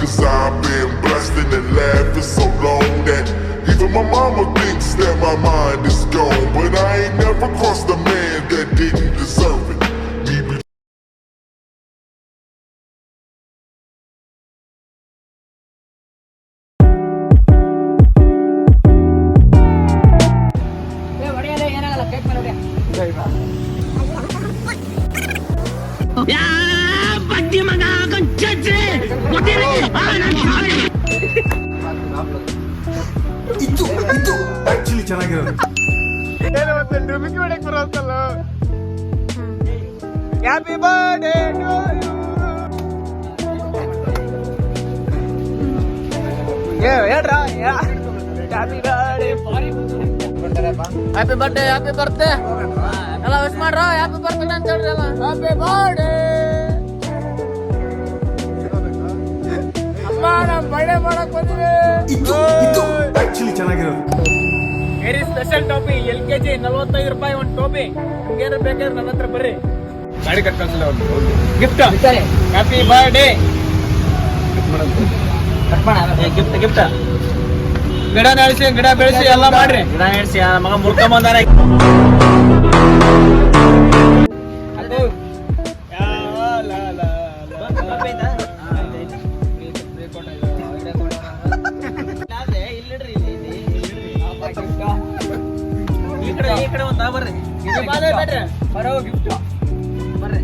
Cause I've been blessed and laughing so long that even my mama thinks that my mind is gone. But I ain't never crossed a man that didn't deserve it. Me be ಇದು actually ಚೆನ್ನಾಗಿರೋದು. Happy birthday to you ಹೇಳ್ರ happy birthday happy birthday ಎಲ್ಲ wish ಮಾಡ್ರ happy birthday ಅಂತ ಹೇಳ್ರಿ ಎಲ್ಲ happy birthday ಅಮ್ಮ ನಮ್ಮ ಬರ್ಡೇ ಮಾಡಕ್ ಬಂದಿವಿ. ಇದು ಆಕ್ಚುಲಿ ಚೆನ್ನಾಗಿರೋದು. ವೆರಿ ಸ್ಪೆಷಲ್ ಟೋಪಿ LKG 45 ರೂಪಾಯಿ ಒಂದು ಟೋಪಿ. ನಿಮ್ಗೇನು ಬೇಕಾದ್ರೆ ನನ್ನ ಹತ್ರ ಬರ್ರಿ. ಗಾಡಿ ಕಟ್ ಕಳ್ಸಲ್ಲ ಒಂದು gift happy birthday gift gift ಗಿಡ ನಡೆಸಿ ಗಿಡ ಬೆಳೆಸಿ ಎಲ್ಲ ಮಾಡ್ರಿ. ಗಿಡ ನಡೆಸಿ ಮಗ ಮುಳ್ಕೊಂಬಂದಾರ. ಈ ಕಡೆ ಒಂದ ಬರ್ರಿ ಬರೋ ಗಿಫ್ಟ್ ಬರ್ರಿ.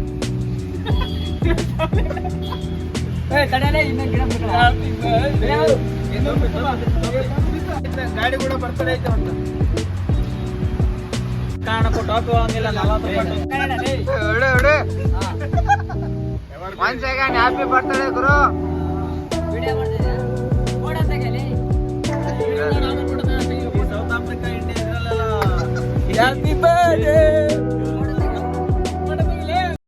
ತಡೆಯಲೇ ಇನ್ನೊಂದು ಗಿಡ ಗಾಡಿ ಕೂಡ ಬರ್ತಡೆ ಐತೆ ಒಂದು ಕಾಣಕ್ಕೂ ಟಾಪಿ ಹೋಗಂಗಿಲ್ಲ 40 1 ಸೆಕೆಂಡ್ ಹ್ಯಾಪಿ ಬರ್ತಡೆ ಗುರು. ವಿಡಿಯೋ ಮಾಡ್ತಿದ್ದೆ ಸೌತ್ ಆಫ್ರಿಕಾ ಇಂಡಿಯಾ ಇದ್ರಲ್ಲೆಲ್ಲ ಹ್ಯಾಪಿ ಬರ್ಡೇ